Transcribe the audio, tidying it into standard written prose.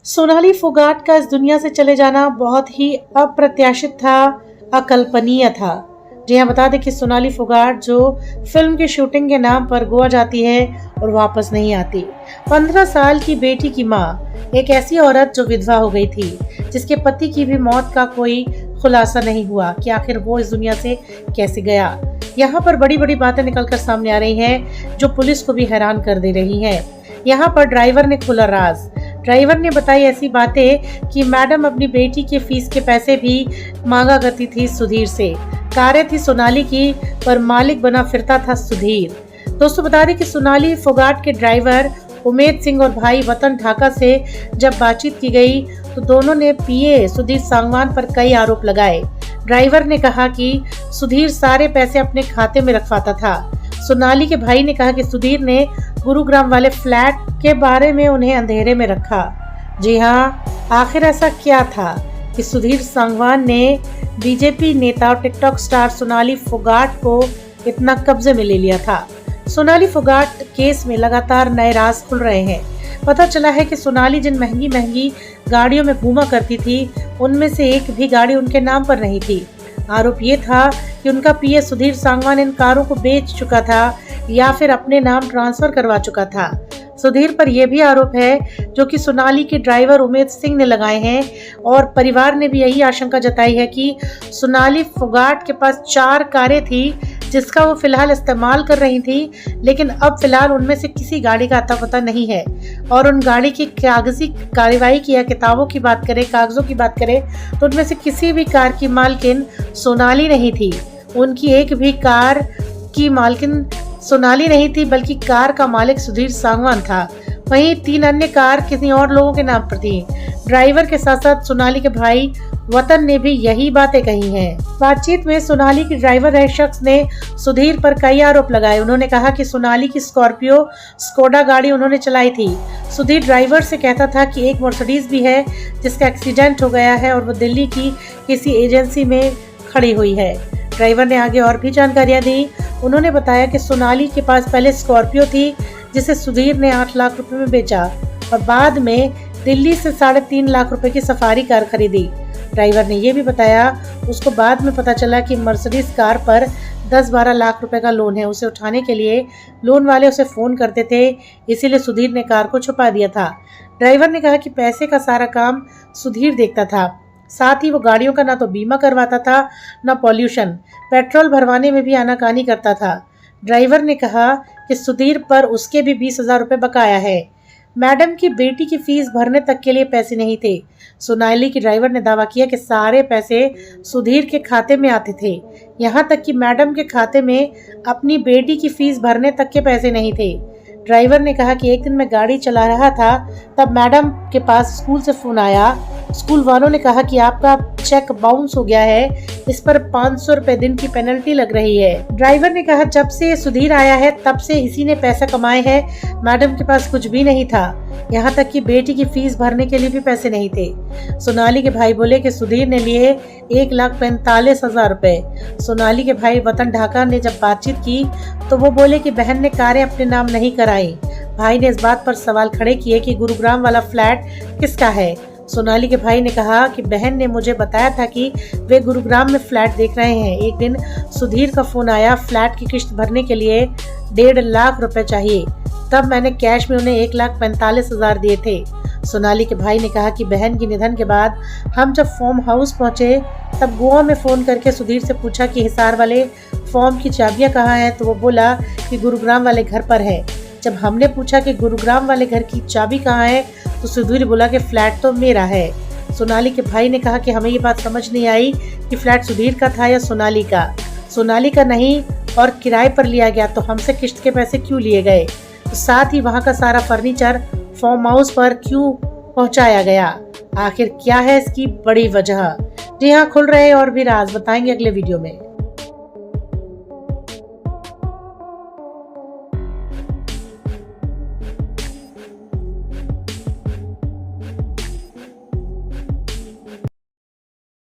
सोनाली फोगाट का इस दुनिया से चले जाना बहुत ही अप्रत्याशित था, अकल्पनीय था। जी हाँ, बता दें कि सोनाली फोगाट जो फिल्म की शूटिंग के नाम पर गोवा जाती है और वापस नहीं आती। 15 साल की बेटी की माँ, एक ऐसी औरत जो विधवा हो गई थी, जिसके पति की भी मौत का कोई खुलासा नहीं हुआ कि आखिर वो इस दुनिया से कैसे गया। यहाँ पर बड़ी बड़ी बातें निकलकर सामने आ रही हैं जो पुलिस को भी हैरान कर दे रही हैं। यहाँ पर ड्राइवर ने खुला राज। ड्राइवर ने बताई ऐसी बातें कि मैडम अपनी बेटी के फीस के पैसे भी मांगा करती थी सुधीर से। कारें थी सोनाली की, पर मालिक बना फिरता था सुधीर। दोस्तों, बता दें कि सोनाली फोगाट के ड्राइवर उमेद सिंह और भाई वतन ढाका से जब बातचीत की गई तो दोनों ने पीए सुधीर सांगवान पर कई आरोप लगाए। ड्राइवर ने कहा कि सुधीर सारे पैसे अपने खाते में रखवाता था। सोनाली के भाई ने कहा कि सुधीर ने गुरुग्राम वाले फ्लैट के बारे में उन्हें अंधेरे में रखा। जी हाँ, आखिर ऐसा क्या था कि सुधीर सांगवान ने बीजेपी नेता और टिकटॉक स्टार सोनाली फोगाट को इतना कब्जे में ले लिया था। सोनाली फोगाट केस में लगातार नए राज खुल रहे हैं। पता चला है कि सोनाली जिन महंगी महंगी गाड़ियों में घूमा करती थी, उनमें से एक भी गाड़ी उनके नाम पर नहीं थी। आरोप ये था कि उनका पीए सुधीर सांगवान इन कारों को बेच चुका था या फिर अपने नाम ट्रांसफर करवा चुका था। सुधीर पर यह भी आरोप है जो कि सोनाली के ड्राइवर उमेद सिंह ने लगाए हैं, और परिवार ने भी यही आशंका जताई है कि सोनाली फोगाट के पास 4 कारें थी जिसका वो फिलहाल इस्तेमाल कर रही थी, लेकिन अब फिलहाल उनमें से किसी गाड़ी का अता पता नहीं है। और उन गाड़ी की कागजी कार्यवाही की या किताबों की बात करें, कागजों की बात करें, तो उनमें से किसी भी कार की मालकिन सोनाली नहीं थी। उनकी एक भी कार की मालकिन सोनाली नहीं थी, बल्कि कार का मालिक सुधीर सांगवान था। वहीं 3 अन्य कार किसी और लोगों के नाम पर थी। ड्राइवर के साथ साथ सोनाली के भाई वतन ने भी यही बातें कही हैं। बातचीत में सोनाली के ड्राइवर रहे शख्स ने सुधीर पर कई आरोप लगाए। उन्होंने कहा कि सोनाली की स्कॉर्पियो स्कोडा गाड़ी उन्होंने चलाई थी। सुधीर ड्राइवर से कहता था कि एक मर्सिडीज भी है जिसका एक्सीडेंट हो गया है और वो दिल्ली की किसी एजेंसी में खड़ी हुई है। ड्राइवर ने आगे और भी जानकारियां दी। उन्होंने बताया कि सोनाली के पास पहले स्कॉर्पियो थी जिसे सुधीर ने 8 लाख रुपए में बेचा और बाद में दिल्ली से 3.5 लाख रुपए की सफारी कार खरीदी। ड्राइवर ने यह भी बताया उसको बाद में पता चला कि मर्सिडीज कार पर 10-12 लाख रुपए का लोन है। उसे उठाने के लिए लोन वाले उसे फ़ोन करते थे, इसीलिए सुधीर ने कार को छुपा दिया था। ड्राइवर ने कहा कि पैसे का सारा काम सुधीर देखता था, साथ ही वो गाड़ियों का ना तो बीमा करवाता था, ना पॉल्यूशन, पेट्रोल भरवाने में भी आनाकानी करता था। ड्राइवर ने कहा कि सुधीर पर उसके भी 20,000 रुपये बकाया है। मैडम की बेटी की फीस भरने तक के लिए पैसे नहीं थे। सोनाली की ड्राइवर ने दावा किया कि सारे पैसे सुधीर के खाते में आते थे, यहाँ तक कि मैडम के खाते में अपनी बेटी की फीस भरने तक के पैसे नहीं थे। ड्राइवर ने कहा कि एक दिन मैं गाड़ी चला रहा था, तब मैडम के पास स्कूल से फ़ोन आया। स्कूल वालों ने कहा कि आपका चेक बाउंस हो गया है, इस पर 500 रुपए दिन की पेनल्टी लग रही है। ड्राइवर ने कहा जब से सुधीर आया है तब से इसी ने पैसा कमाए हैं, मैडम के पास कुछ भी नहीं था, यहाँ तक कि बेटी की फीस भरने के लिए भी पैसे नहीं थे। सोनाली के भाई बोले कि सुधीर ने लिए 1,45,000 रुपए। सोनाली के भाई वतन ढाका ने जब बातचीत की तो वो बोले कि बहन ने कारें अपने नाम नहीं कराई। भाई ने इस बात पर सवाल खड़े किए कि गुरुग्राम वाला फ्लैट किसका है। सोनाली के भाई ने कहा कि बहन ने मुझे बताया था कि वे गुरुग्राम में फ्लैट देख रहे हैं। एक दिन सुधीर का फ़ोन आया, फ्लैट की किश्त भरने के लिए 1.5 लाख रुपए चाहिए, तब मैंने कैश में उन्हें 1,45,000 दिए थे। सोनाली के भाई ने कहा कि बहन के निधन के बाद हम जब फॉर्म हाउस पहुंचे तब गोवा में फ़ोन करके सुधीर से पूछा कि हिसार वाले फॉर्म की चाबियां कहाँ हैं, तो वो बोला कि गुरुग्राम वाले घर पर है। जब हमने पूछा कि गुरुग्राम वाले घर की चाबी कहाँ है, तो सुधीर बोला कि फ्लैट तो मेरा है। सोनाली के भाई ने कहा कि हमें ये बात समझ नहीं आई कि फ्लैट सुधीर का था या सोनाली का। सोनाली का नहीं और किराए पर लिया गया तो हमसे किश्त के पैसे क्यों लिए गए, तो साथ ही वहाँ का सारा फर्नीचर फार्म हाउस पर क्यों पहुँचाया गया। आखिर क्या है इसकी बड़ी वजह। जी हाँ, खुल रहे और भी राज बताएंगे अगले वीडियो में।